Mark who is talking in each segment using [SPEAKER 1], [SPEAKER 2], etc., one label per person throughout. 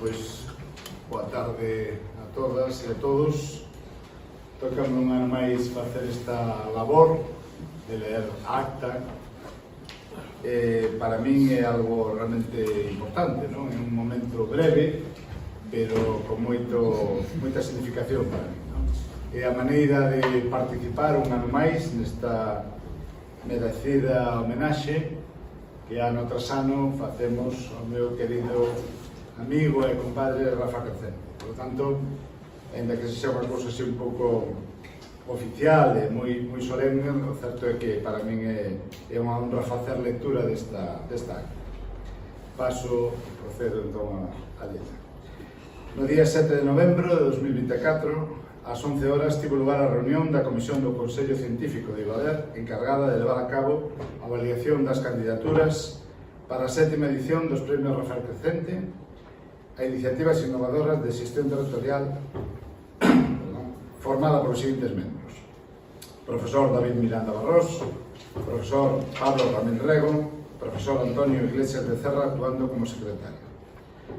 [SPEAKER 1] pois, boa tarde a todas e a todos. Tocame un ano máis facer esta labor de ler acta. Para min é algo realmente importante, non? É un momento breve, pero con moita significación para min, non? É a maneira de participar un ano máis nesta merecida homenaxe que ano tras ano facemos ao meu querido amigo e compadre Rafa Crecente. Por lo tanto, ainda que sexa unha cousa así un pouco oficial e moi solemne, o certo é que para min é unha honra facer lectura desta acta. Procedo entón a letra. No día 7 de novembro de 2024, ás 11 horas, tivo lugar a reunión da Comisión do Consello Científico de Ibader encargada de levar a cabo a avaliación das candidaturas para a 7ª edición dos Premios Rafael Crecente a iniciativas innovadoras de xestión territorial formada por os seguintes membros: profesor David Miranda Barros, profesor Pablo Ramín Rego, profesor Antonio Iglesias de Cerra actuando como secretario.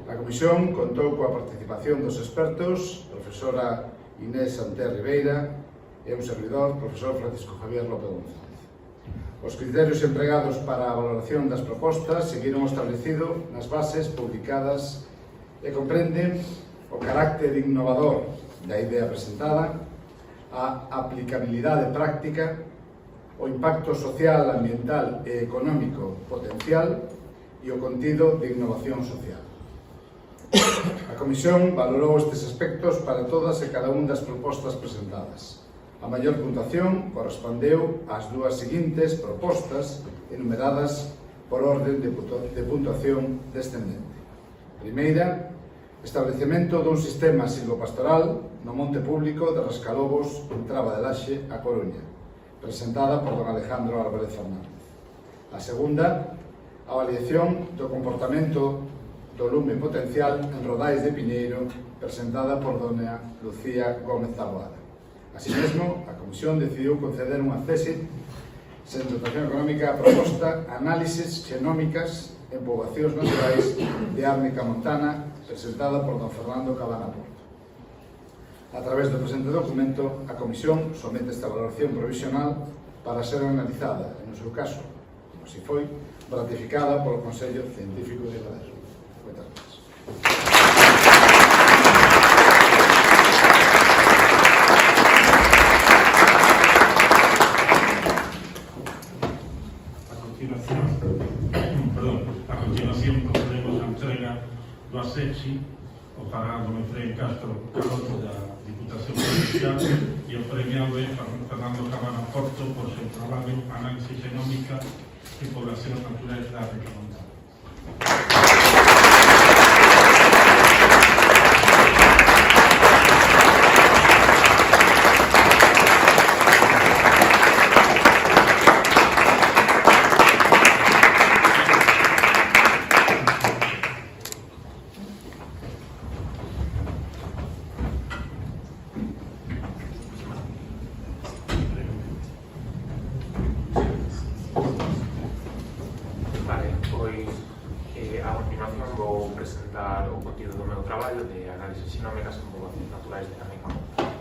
[SPEAKER 1] A comisión contou coa participación dos expertos, profesora Inés Santé Ribeira e un servidor, profesor Francisco Javier López González. Os criterios empregados para a valoración das propostas seguiron o establecido nas bases publicadas e comprenden o carácter innovador da idea presentada, a aplicabilidade práctica, o impacto social, ambiental e económico potencial e o contido de innovación social. A Comisión valorou estes aspectos para todas e cada unha das propostas presentadas. A maior puntuación correspondeu ás dúas seguintes propostas enumeradas por orden de puntuación descendente. Primeira, establecemento dun sistema silvopastoral no monte público de Rascalobos en Traba de Laxe, a Coruña, presentada por don Alejandro Álvarez Fernández. A segunda, avaliación do comportamento do lume potencial en Rodais de Piñeiro, presentada por dona Lucía Gómez Taboada. Así mesmo, a Comisión decidiu conceder unha cese sen dotación económica a proposta Análises xenómicas en poboacións naturais de Árnica Montana, presentada por don Fernando Cabana Porto. A través do presente documento, a Comisión somete esta valoración provisional para ser analizada, e no seu caso, como si foi, ratificada polo Consello Científico de Ibader. Moitas gracias.
[SPEAKER 2] A continuación procedemos a entrega do ASEPSI o pagado no Efraín Castro Carroto da Diputación Provincial e o premiado é Fernando Cabana Porto por seu traballo Análisis Xenómica e Poblacións Naturais da Árnica Montana.
[SPEAKER 3] A continuación vou presentar o contido do meu traballo de análisis xenómicas en poboacións naturais de Árnica Montana.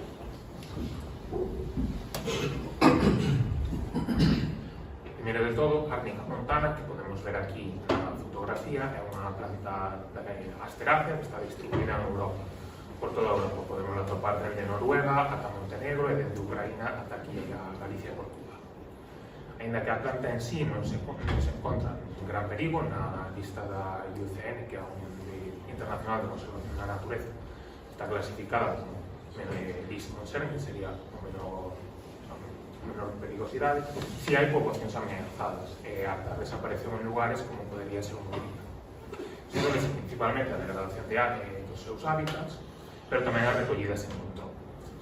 [SPEAKER 3] Primeiro de todo, Árnica Montana, que podemos ver aquí na fotografía, é unha planta asterácea que está distribuída en Europa. Por toda Europa podemos atopar desde Noruega ata Montenegro e desde Ucraína ata aquí a Galicia e Portugal. Ainda que a planta en sí non se encontra en gran perigo na lista da IUCN, que é a Unión Internacional de Conservación da Natureza, está clasificada como list concern, que sería o menor perigosidade, si hai poboacións ameazadas e a desaparición en lugares como podería ser un molino. Isto é principalmente a degradación de área e dos seus hábitats, pero tamén as recollidas en control.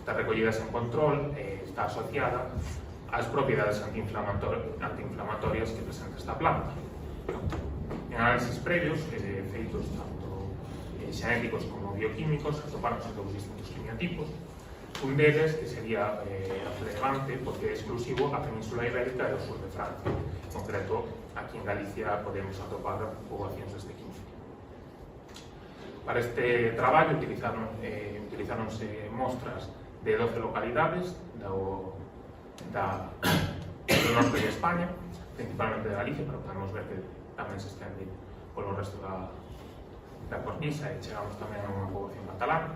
[SPEAKER 3] Estas recollidas en control está asociada ás propiedades antiinflamatorias que presenta esta planta. En análisis previos, feitos tanto xenéticos como bioquímicos, atoparonse dous distintos quimiotipos. Un deles, que sería relevante porque é exclusivo a Península Ibérica e o sur de Francia. En concreto, aquí en Galicia podemos atopar poboacións deste químico. Para este traballo utilizáronse mostras de 12 localidades do norte de España, principalmente de Galicia, pero podemos ver que tamén se estende polo resto da cornisa e chegamos tamén a unha poboación catalana.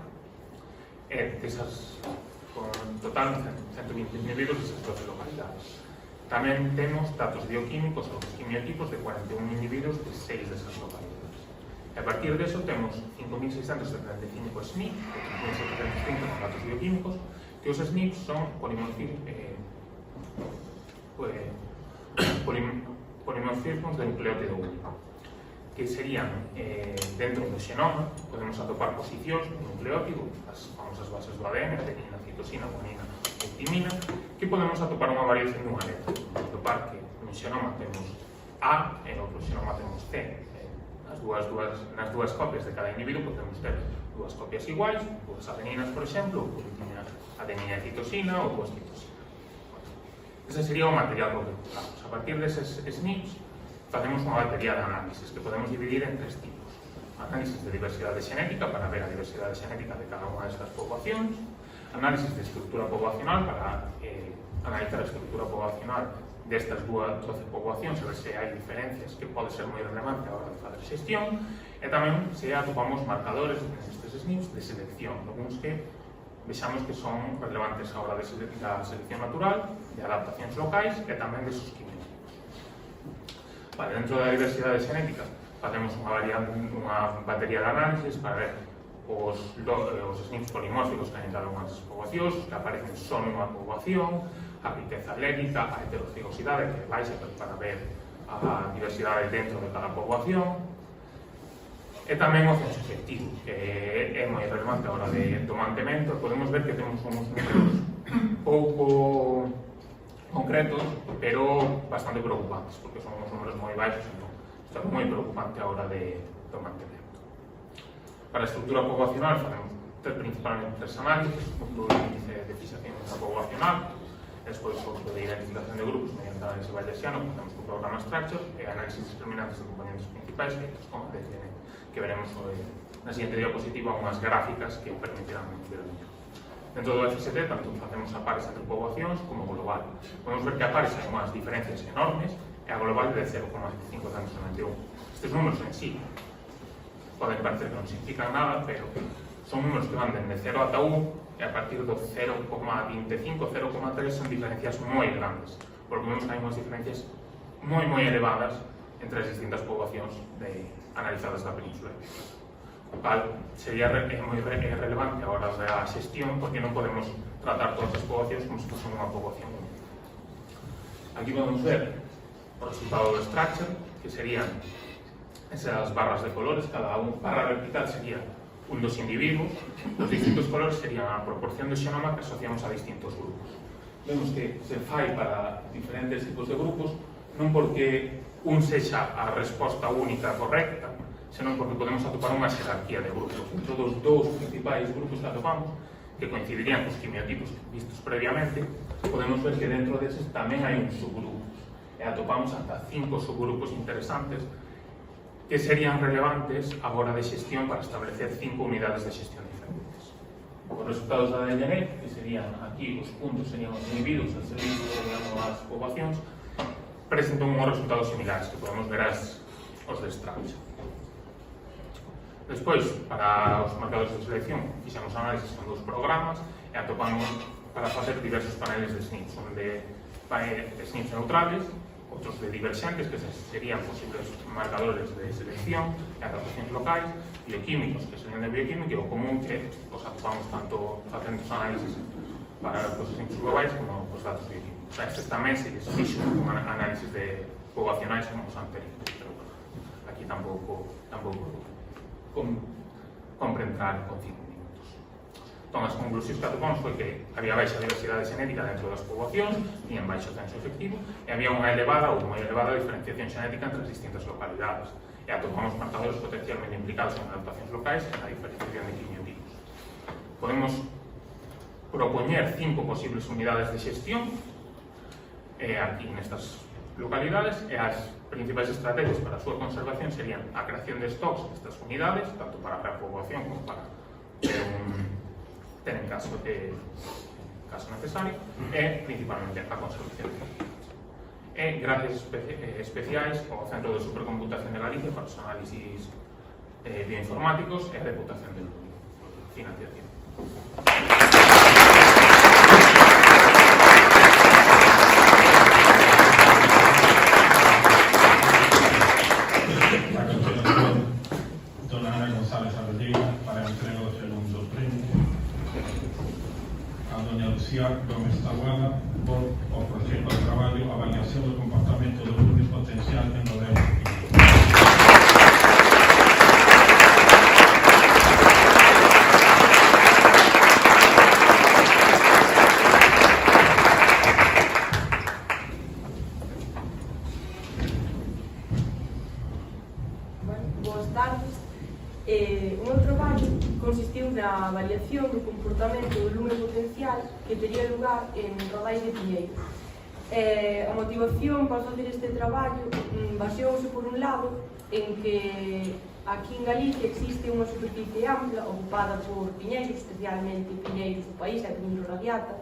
[SPEAKER 3] Con total 120 individuos desas 12 localidades. Tamén temos datos bioquímicos ou quimiotipos de 41 individuos de 6 desas localidades. E a partir de eso temos 5.675 SNPs, 5.705 con datos bioquímicos, que os SNPs son polimorfismos de nucleótido único, que serían dentro do xenoma, podemos atopar posicións do nucleótido, as famosas bases do ADN, adenina, citosina, guanina e timina, que podemos atopar unha variación dunha letra. Podemos atopar que no xenoma temos A e no outro xenoma temos C. Nas dúas copias de cada individuo podemos ter dúas copias iguais, dúas adeninas, por exemplo, ou adenina e citosina, ou dúas citosinas. Ese sería o material que utilizamos. A partir deses SNPs, facemos unha batería de análisis que podemos dividir en 3 tipos. Análisis de diversidade xenética para ver a diversidade xenética de cada unha destas poboacións, análisis de estructura poboacional para analizar a estructura poboacional destas 12 poboacións e ver se hai diferencias que pode ser moi relevante a hora de fazer xestión, e tamén se atopamos marcadores nestes SNPs de selección, algúns que vexamos que son relevantes a hora da selección natural, de adaptacións locais e tamén de sus químicos. Dentro da diversidade xenética facemos unha batería de análisis para ver os SNPs polimórficos que hai en cada unha das poboacións, que aparecen só nunha poboación, a riqueza alélica, a heterocigosidade, que é baixa para ver a diversidade dentro de cada poboación, e tamén o censo efectivo, que é moi relevante a hora do mantemento. Podemos ver que temos uns números pouco concretos, pero bastante preocupantes, porque son uns números moi baixos, entón isto é moi preocupante a hora do mantemento. Para a estructura poboacional facemos principalmente 3 análisis, o índice de fixación poboacional, despois o de identificación de grupos mediante análisis bayesiano, facemos un programa structure e análisis discriminantes de componentes principais, como ADN, que veremos na seguinte diapositiva unhas gráficas que permitirán ver o mellor. Dentro do FST, tanto facemos a pares entre poboacións como global. Podemos ver que a pares hai unhas diferencias enormes e a global de 0,2591. Estes números en sí poden parecer que non significan nada, pero son números que van dende 0 ata 1 e a partir do 0,25, 0,3 son diferencias moi grandes, porque vemos que hai unhas diferencias moi elevadas entre as distintas poboacións analizadas da Península Ibérica. O cal sería moi relevante a hora da xestión, porque non podemos tratar todas as poboacións como se fosse unha poboación única. Aquí podemos ver o resultado do structure, que serían esas barras de colores, cada barra vertical sería un dos individuos, os distintos colores serían a proporción do xenoma que asociamos a distintos grupos. Vemos que se fai para diferentes tipos de grupos, non porque un sexa a resposta única correcta, senón porque podemos atopar unha xerarquía de grupos. Dentro dos 2 principais grupos que atopamos, que coincidirían cos quimiotipos vistos previamente, podemos ver que dentro deses tamén hai uns subgrupos, e atopamos ata 5 subgrupos interesantes que serían relevantes a hora de xestión para establecer 5 unidades de xestión diferentes. Os resultados da ADN, que serían aquí, os puntos serían os individuos, as servicios serían as poboacións, presentan unhos resultados similares, que podemos ver os de Structure. Despois, para os marcadores de selección, fixemos análisis con 2 programas e atopamos para facer diversos paneles de SNPs, un de SNPs neutrales, outros de diverxentes, que serían posibles marcadores de selección e adaptacións locais, bioquímicos, que serían de bioquímica, e o común que os atopamos tanto facendo os análisis para os SNPs globais como os datos bioquímicos. A estes tamén se les fixo un análisis de poboacionais como os anteriores, pero aquí tampouco compre entrar con 5 minutos. Entón, as conclusións que atopamos foi que había baixa diversidade xenética dentro das poboacións, tiñan baixo censo efectivo, e había unha elevada ou moi elevada diferenciación xenética entre as distintas localidades, e atopamos marcadores potencialmente implicados en adaptacións locais e na diferenciación de quimiotipos. Podemos propoñer 5 posibles unidades de xestión, aquí nestas localidades e as principais estrategias para a súa conservación serían a creación de stocks destas unidades, tanto para a repoboación como para ter en caso necesario, e principalmente a conservación de calificados. E gracias especiais ao Centro de Supercomputación de Galicia para os análisis bioinformáticos e a Deputación de Lugo. Financiación.
[SPEAKER 2] A continuación, dona Ana González Abelleira para a entrega do segundo premio a doña Lucía Gómez Taboada por o proxecto de traballo Avaliación do comportamento do lume potencial en rodeo activo.
[SPEAKER 4] Boas tardes. O meu traballo consistiu na avaliación do comportamento do lume potencial que tería lugar en Rodais de Piñeiro. A motivación para facer este traballo baseouse por un lado en que aquí en Galicia existe unha superficie ampla ocupada por piñeiros, especialmente piñeiros do país, a Piñeiro Radiata,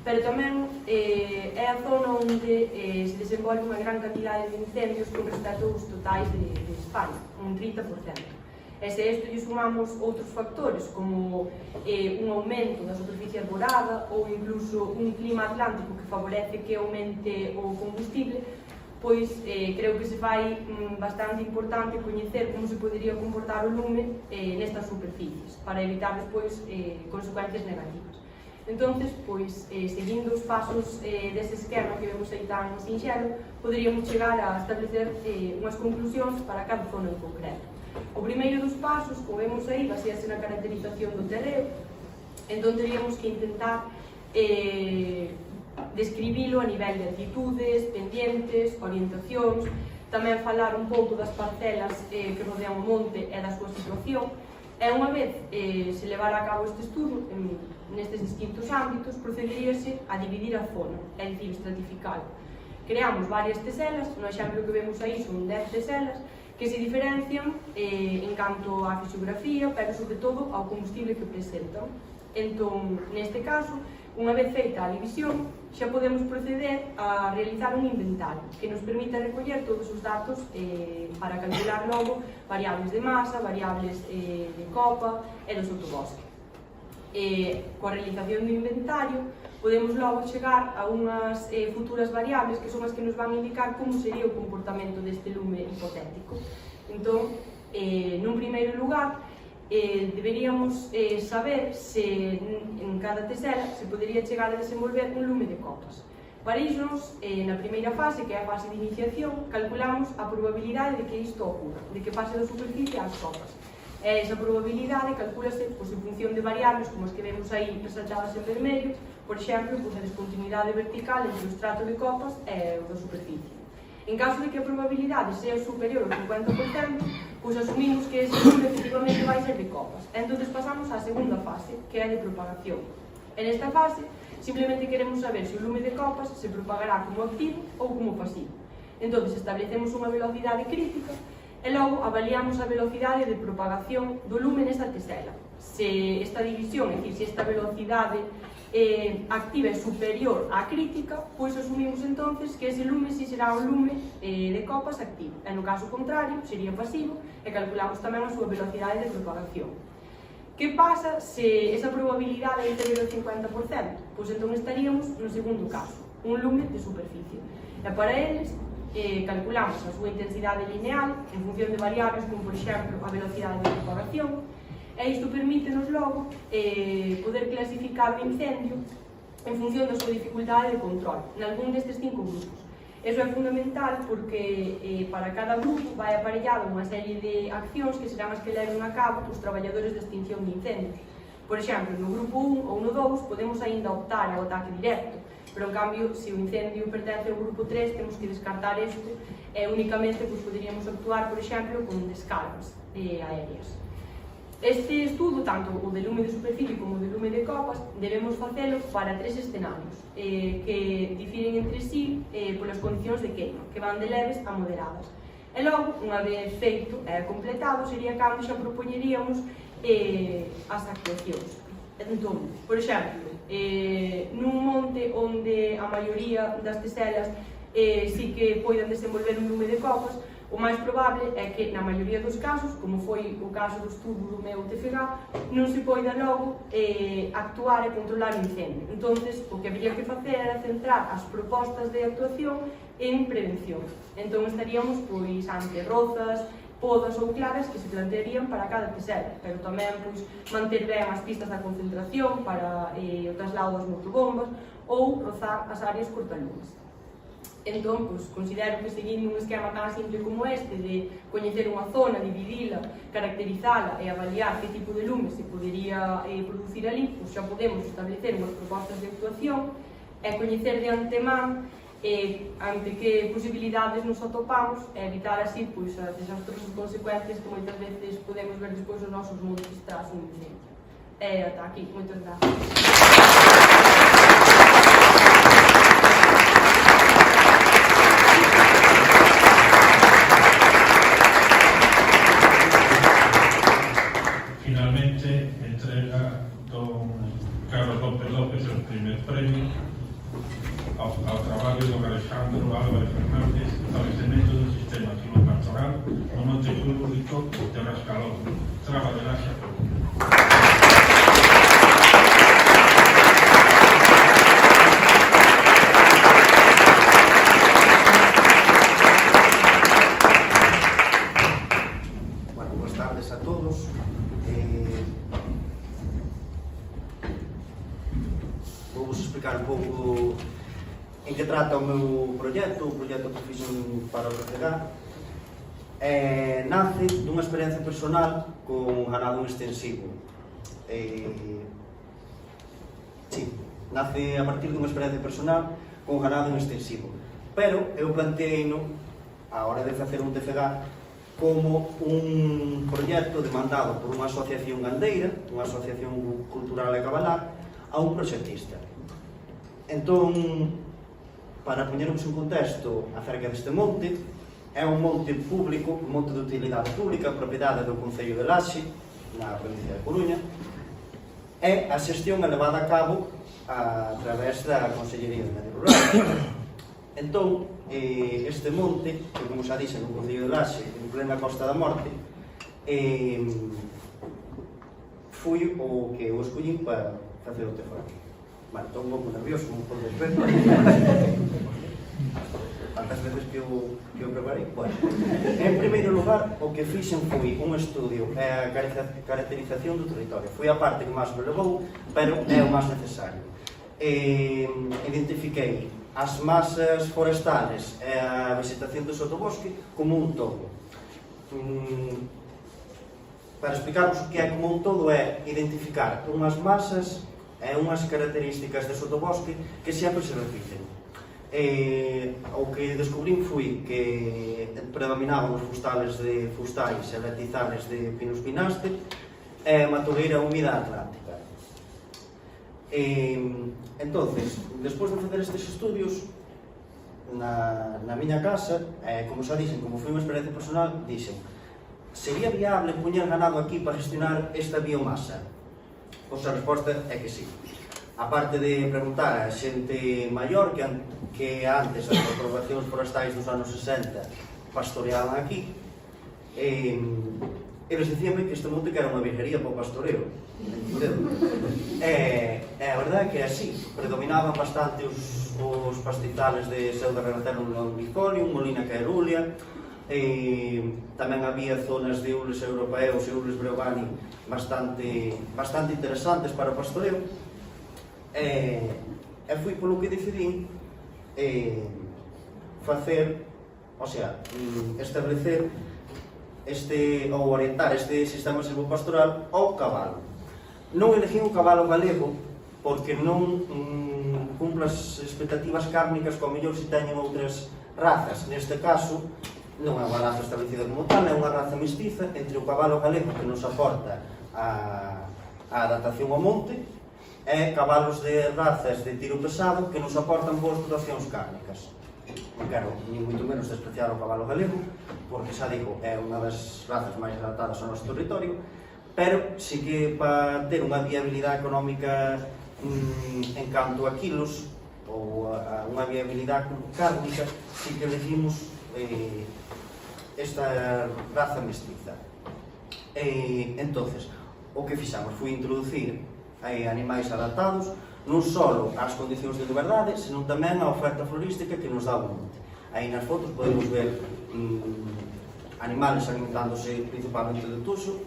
[SPEAKER 4] pero tamén é a zona onde se desenvolve unha gran cantidade de incendios con respecto aos totais de España, un 30%. E se a isto lle sumamos outros factores, como un aumento da superficie arborada ou incluso un clima atlántico que favorece que aumente o combustible, pois creo que se fai bastante importante coñecer como se podería comportar o lume nestas superficies, para evitar despois consecuencias negativas. Entonces, pois, seguindo os pasos dese esquema que vemos aí tan sinxelo, poderíamos chegar a establecer unhas conclusións para cada zona en concreto. O primeiro dos pasos, como vemos aí, basease na caracterización do terreo, entón teríamos que intentar describilo a nivel de altitudes, pendientes, orientacións, tamén falar un pouco das parcelas que rodean o monte e da súa situación, e unha vez se levara a cabo este estudo nestes distintos ámbitos, procederíase a dividir a zona, é dicir, estratificalo. Creamos varias teselas, no exemplo que vemos aí son 10 teselas, que se diferencian en canto á fisiografía, pero sobre todo ao combustible que presentan. Entón, neste caso, unha vez feita a división, xa podemos proceder a realizar un inventario que nos permita recoller todos os datos para calcular logo variables de masa, variables de copa e do sotobosque. Coa realización do inventario podemos logo chegar a unhas futuras variables que son as que nos van indicar como sería o comportamento deste lume hipotético. Entón, nun primeiro lugar, deberíamos saber se en cada tesela se podería chegar a desenvolver un lume de copas. Para iso, na primeira fase, que é a fase de iniciación, calculamos a probabilidade de que isto ocorra, de que pase da superficie ás copas. E esa probabilidade calculase en función de variables como as que vemos aí resaltadas en vermello, por exemplo, a descontinuidade vertical entre o estrato de copas e o da superficie. En caso de que a probabilidade sea superior ao 50%, pois asumimos que ese lume efectivamente vai ser de copas. Entón pasamos á segunda fase, que é de propagación. En esta fase, simplemente queremos saber se o lume de copas se propagará como activo ou como pasivo. Entón establecemos unha velocidade crítica e logo avaliamos a velocidade de propagación do lume nesta tesela. Se esta división, é dicir, se esta velocidade activa é superior á crítica, pois asumimos entonces que ese lume si será un lume de copas activo. E no caso contrario, sería pasivo e calculamos tamén a súa velocidade de propagación. Que pasa se esa probabilidade é inferior ao 50%? Pois entón estaríamos no segundo caso, un lume de superficie. E para eles, calculamos a súa intensidade lineal en función de variables como, por exemplo, a velocidade de propagación, e isto permítenos logo poder clasificar o incendio en función da súa dificultade de control nalgún destes 5 grupos. Iso é fundamental porque para cada grupo vai aparellado unha serie de accións que serán as que leven a cabo os traballadores de extinción de incendios. Por exemplo, no grupo 1 ou no 2 podemos aínda optar ao ataque directo, pero en cambio, se o incendio pertence ao grupo 3, temos que descartar isto e únicamente poderíamos actuar, por exemplo, con descargas aéreas. Este estudo, tanto o de lume de superficie como o de lume de copas, debemos facelo para 3 escenarios que difiren entre sí polas condicións de queima, que van de leves a moderadas. E logo, unha vez feito e completado, sería cando xa propoñeríamos as actuacións. Entón, por exemplo, nun monte onde a maioría das teselas sí que poidan desenvolver un lume de copas, o máis probable é que, na maioría dos casos, como foi o caso do estudo do meu TFG, non se poida logo actuar e controlar o incendio. Entonces, o que habría que facer era centrar as propostas de actuación en prevención. Entón, estaríamos pois ante rozas, podas ou claves que se plantearían para cada tesela, pero tamén pois, manter ben as pistas da concentración para o traslado das motobombas ou rozar as áreas cortalumes. Entón, pois, considero que seguindo un esquema tan simple como este de coñecer unha zona, dividila, caracterizala e avaliar que tipo de lume se podería producir ali, pois xa podemos establecer unhas propostas de actuación e coñecer de antemán ante que posibilidades nos atopamos e evitar así pois, as desastrosas consecuencias que moitas veces podemos ver despois nos nosos montes tras un incendio. E ata aquí, moitas gracias.
[SPEAKER 2] Finalmente, entrega don Carlos López López o primer premio ao traballo do Alejandro Álvarez Fernández, establecemento do sistema silvopastoral no Monte Público de Rascalón, Traba de Laxa Pública.
[SPEAKER 5] Boas tardes a todos. Vou-vos explicar un pouco en que trata o meu proxecto, o proxecto que fixen para o TFG. Nace dunha experiencia personal con ganado extensivo. Nace a partir dunha experiencia personal con ganado extensivo. Pero eu planteei-no, a hora de facer un TFG, como un proxecto demandado por unha asociación gandeira, unha asociación cultural e cabalar, a un proxectista. Entón, para poñernos en contexto acerca deste monte, é un monte público, un monte de utilidade pública, propiedade do Concello de Laxe, na provincia de Coruña, e a xestión é levada a cabo a través da Consellería de Medio Rural. Entón, este monte, que como xa dixen no Concello de Laxe, en plena Costa da Morte, foi o que eu escollín para facer o TFG. Vale, estou un pouco nervioso, non podo ver. Tantas veces que eu preparei. Bueno, en primeiro lugar, o que fixen foi un estudio e a caracterización do territorio. Foi a parte que máis me levou, pero é o máis necesario. Identifiquei as masas forestales e a vegetación do sotobosque como un todo. Para explicarvos o que é como un todo é identificar unhas masas e unhas características de sotobosque que sempre se repiten. O que descubrín foi que predominaban os fustais e letizales de Pinus pinaste e matogueira húmida atlántica. Entonces, despois de facer estes estudios na miña casa, como xa dixen, como foi unha experiencia personal, dixen: sería viable poñer ganado aquí para gestionar esta biomasa? Pois a resposta é que sí. A parte de preguntar a xente maior que antes as aprobacións forestais dos anos 60 pastoreaban aquí, eles dicíanme que este monte que era unha virguería para o pastoreo. A verdade é que é así. Predominaban bastante os pastizales de Pseudarrhynachelum longifolium, Molina caerulia, tamén había zonas de Ules europeos e Ules breogani bastante interesantes para o pastoreo, e foi polo que decidín facer, establecer ou orientar este sistema silvopastoral ao cabalo. Non elegín o cabalo galego porque non cumpre as expectativas cárnicas que ao mellor se teñen outras razas. Neste caso, non é unha raza establecida como tal, é unha raza mestiza entre o cabalo galego que nos aporta a adaptación ao monte e cabalos de razas de tiro pesado que nos aportan boas dotacións cárnicas. Non quero, ni moito menos, despreciar o cabalo galego, porque xa digo, é unha das razas máis adaptadas ao noso territorio, pero sí que para ter unha viabilidade económica en canto a kilos ou a unha viabilidade cárnica, sí que elegimos esta raza mestiza. Entonces, o que fixamos foi introducir animais adaptados non só ás condicións de liberdade, senón tamén á oferta florística que nos dá o monte. Aí nas fotos podemos ver animales alimentándose principalmente de tuxo,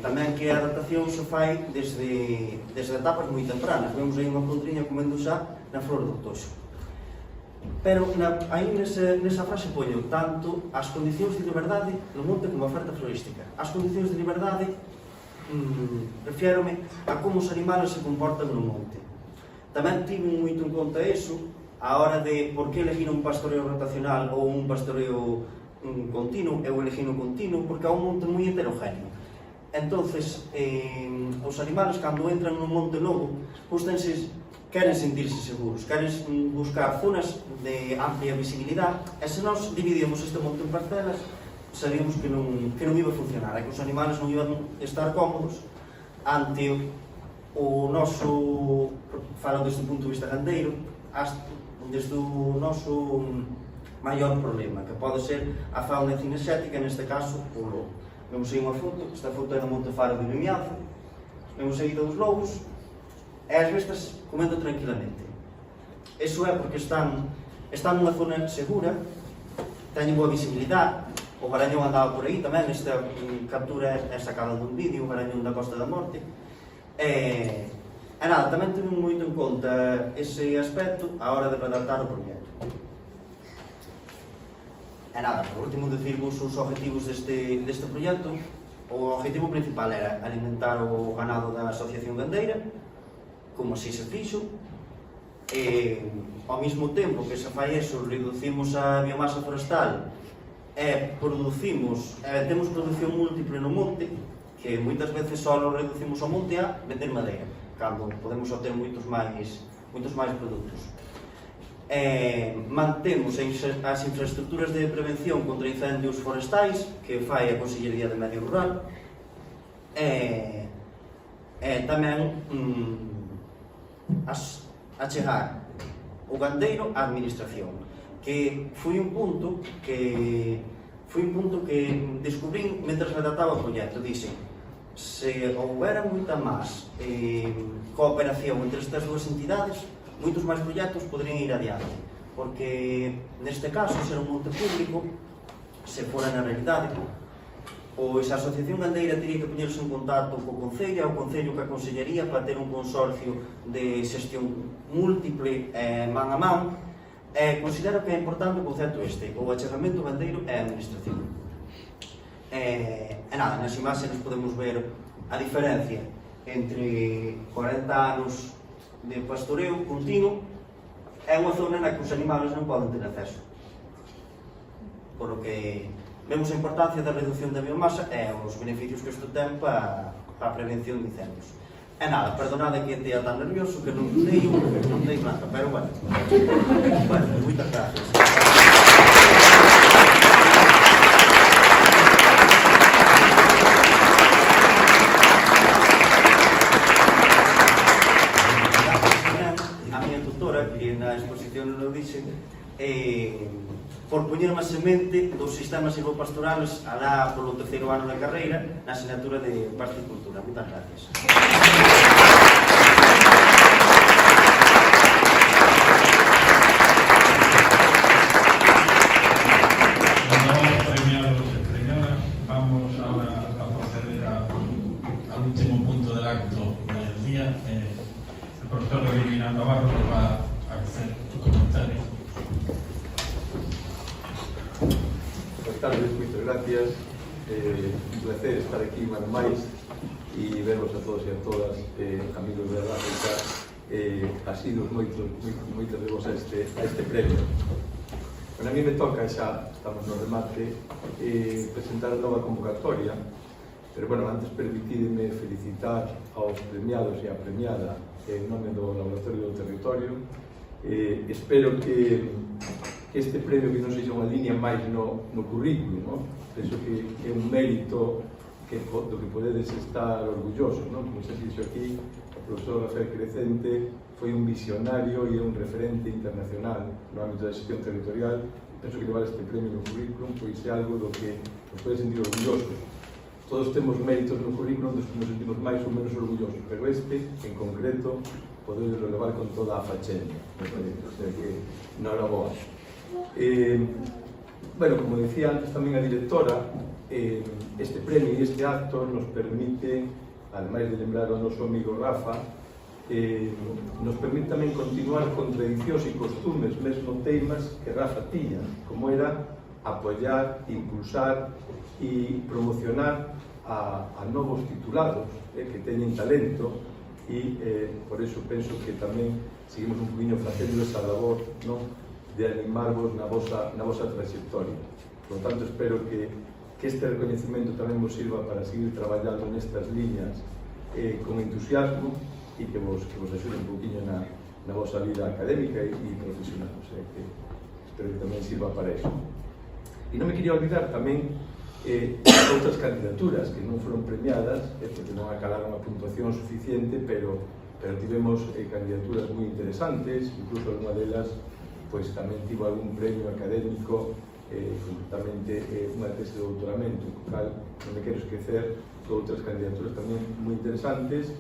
[SPEAKER 5] tamén que a adaptación se fai desde etapas moi tempranas. Vemos aí unha pontrinha comendo xa na flor do toxo. Pero aí nesa frase poño tanto as condicións de liberdade no monte como a oferta florística. As condicións de liberdade refiérome a como os animales se comportan no monte. Tamén tivo moito en conta eso a hora de por que elegir un pastoreo rotacional ou un pastoreo continuo. Eu elegí no continuo porque é un monte moi heterogéneo. Entonces, os animales cando entran no monte novo, pois queren sentirse seguros, queren buscar zonas de amplia visibilidade, e se nós dividíamos este monte en parcelas, sabíamos que non iba a funcionar, que os animales non iban estar cómodos ante o noso, falo desde o punto de vista gandeiro, desde o noso maior problema, que pode ser a fauna cinexética, neste caso, o lobo. Vemos aí unha foto, esta foto é do Monte Faro de Vimianzo, vemos aí dos lobos, e as bestas comendo tranquilamente. Iso é porque están nunha zona segura, teñen boa visibilidade, o Barañón andaba por aí tamén, esta captura é sacada dun vídeo, o Barañón da Costa da Morte, e nada, tamén temos moito en conta ese aspecto a hora de redactar o proxecto. E nada, por último, decirvos os objetivos deste proxecto. O objetivo principal era alimentar o ganado da Asociación Gandeira, como así se fixo, e ao mesmo tempo que se fai eso, reducimos a biomasa forestal e temos produción múltiple no monte, que moitas veces só reducimos o monte a vender madeira, cando podemos obter moitos máis produtos. Mantemos as infraestructuras de prevención contra incendios forestais que fai a Consellería de Medio Rural, e tamén achegar o gandeiro á administración, que foi un punto que descubrín mentre redactaba o proxecto. Dixen, se houbera moita máis cooperación entre estas dúas entidades, moitos máis proxectos poderían ir adiante, porque neste caso, ser un monte público, se fora na realidade, pois a Asociación Gandeira teria que poñerse en contacto co Concello, o Concello ca Consellería, para ter un consorcio de xestión múltiple man a man. Considero que é importante o concepto o achegamento gandeiro e a administración. Nada, nas imaxes podemos ver a diferencia entre 40 anos de pastoreo continuo é unha zona na que os animales non poden ter acceso, por lo que vemos a importancia da reducción da biomasa e os beneficios que isto ten para a prevención de incendios. E nada, perdonade que estea tan nervioso que non dei nada, pero bueno, moitas gracias. Que na exposición non o dixen, por poñer unha semente dos sistemas silvopastorales alá polo terceiro ano da carreira na asignatura de Pasticultura. Moitas gracias.
[SPEAKER 2] Vamos ahora a proceder al último punto del acto del día. El profesor Rivera Navarro nos va a hacer tu comentario.
[SPEAKER 6] Buenas tardes, moitas gracias. Un placer estar aquí máis máis e vervos a todos e a todas, amigos da África, asidos moitos de vos a este premio. Bueno, a mí me toca xa, estamos no remate, presentar a nova convocatoria Pero, bueno, antes permitídeme felicitar aos premiados e a premiada en nome do Laboratorio do Territorio. Espero que este premio que non sexa unha línea máis no currículo, no? Penso que é un mérito do que podedes estar orgullosos, no? Como xa se dixo aquí, o profesor Rafael Crecente foi un visionario e un referente internacional no ámbito da xestión territorial. Penso que levar este premio no currículum pois é algo do que nos pode sentir orgullosos. Todos temos méritos no currículum dos que nos sentimos máis ou menos orgullosos, pero este, en concreto, podedes relevar con toda a fachenda, o sea que enhoraboa. Bueno, como decía antes tamén a directora, este premio e este acto nos permite, ademais de lembrar ao noso amigo Rafa, nos permite tamén continuar con tradicións e costumes, mesmo teimas que Rafa tiña, como era apoiar, impulsar e promocionar a novos titulados que teñen talento e por eso penso que tamén seguimos un poquinho facendo esa labor, no? De animarvos na vosa trayectoria. Por lo tanto, espero que este reconhecimento tamén vos sirva para seguir traballando nestas líneas con entusiasmo e que vos axude un poquinho na vosa vida académica e profesional. O sea, que espero que tamén sirva para eso. E non me quería olvidar tamén outras candidaturas que non foron premiadas, porque non acalaron a puntuación suficiente, pero tivemos candidaturas moi interesantes, incluso alguna delas pois tamén tivo algún premio académico, concretamente unha tese de doutoramento, co cal non me quero esquecer de outras candidaturas tamén moi interesantes,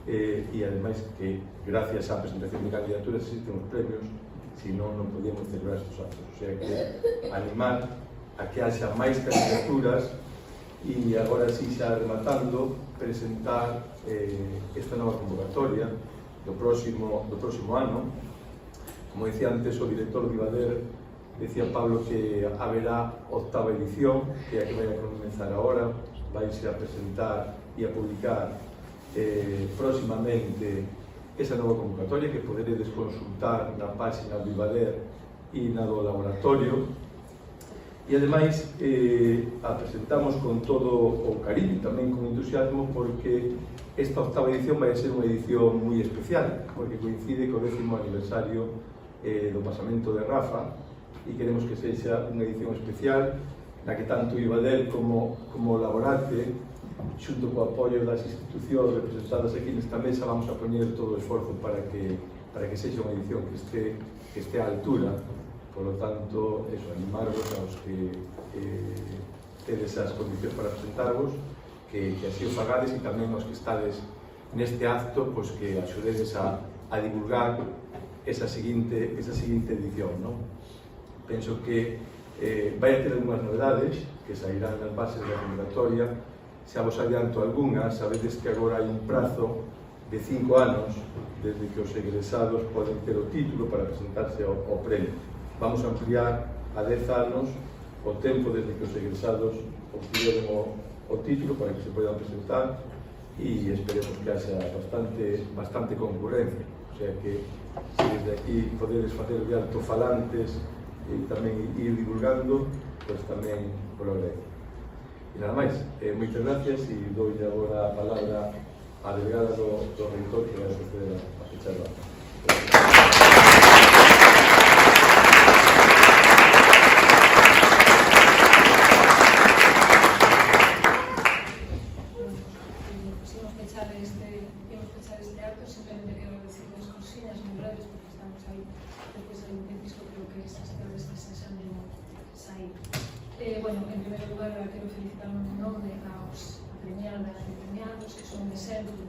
[SPEAKER 6] e ademais que gracias á presentación de candidaturas existen os premios, senón non podíamos celebrar estes actos. O sea que animar a que haxa máis candidaturas e agora sí xa rematando presentar esta nova convocatoria do próximo ano. Como decía antes o director de Ibader, decía Pablo que haberá 8ª edición, que é a que vai a comenzar agora, vaise a presentar e a publicar próximamente esa nova convocatoria que poderedes consultar na página do Ibader e na do laboratorio. E ademais a presentamos con todo o cariño, tamén con entusiasmo, porque esta 8ª edición vai ser unha edición moi especial, porque coincide co 10º aniversario do pasamento de Rafa, e queremos que sexa unha edición especial na que tanto Ibader como o Laborate, xunto co apoio das institucións representadas aquí nesta mesa, vamos a poñer todo o esforzo para que sexa unha edición que este á altura. Por lo tanto, eso, animarvos aos que tedes as condicións para presentarvos, que así o fagades, e tamén aos que estades neste acto, pois que axudedes a divulgar esa seguinte edición, ¿no? Penso que vai a ter algunhas novedades que sairán nas bases da convocatoria. Xa vos adianto algunhas. Sabedes que agora hai un prazo de 5 anos desde que os egresados poden ter o título para presentarse ao premio. Vamos a ampliar a 10 anos o tempo desde que os egresados obtiveron o título para que se podan presentar, e esperemos que haxa bastante concurrencia. O sea que se desde aquí podedes facer de altofalantes e tamén ir divulgando, pois tamén por agradecer. E nada máis, moitas gracias, e dou agora a palabra á delegada do reitor, que vai a proceder a fechar o acto.
[SPEAKER 7] Bueno, en primeiro lugar, quero felicitar un nome aos premiadas e premiados, que son un exemplo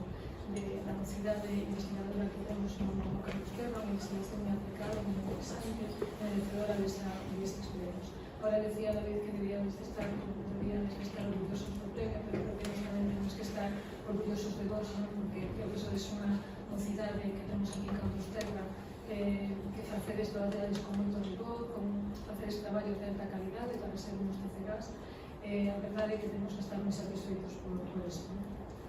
[SPEAKER 7] da mocidade investigadora que temos no Carlos Terra, unha investigación moi aplicada, moi interesante, merecedora destes premios. Ahora decía David que debíamos de estar orgullosos do premio, pero creo que nós tamén temos que estar orgullosos de vos, porque creo que sois unha mocidade que temos aquí en Carlos Terra, que facedes traballadores con moito rigor, con facedes traballos de alta calidade para ser uns tecerás. A verdade é que temos que estar moi satisfeitos por isto.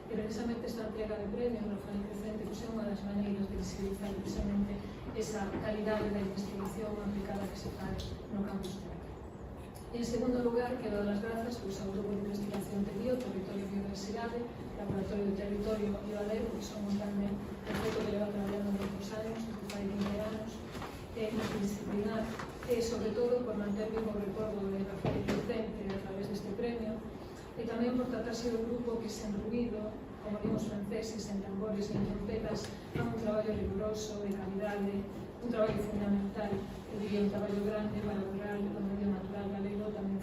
[SPEAKER 7] E precisamente esta entrega de premios, Rafael Crecente, é unha das maneiras de visibilizar precisamente esa calidade da investigación aplicada que se faz no campus de Terra. En segundo lugar, quero dar as grazas ao Grupo de Investigación TEDIO, Territorio e Biodiversidade, Laboratorio de Territorio e Valero, que somos tamén o grupo que leva traballando moitos anos, que fai 20 anos, multidisciplinar, e sobre todo por manter vivo o recordo de Rafael Vicente a través deste premio, e tamén por tratarse do grupo que sen ruído, como vimos franceses, en tambores e en trompetas, fan un traballo riguroso, de calidade, un traballo fundamental, eu diría un traballo grande para lograr o medio natural galego tamén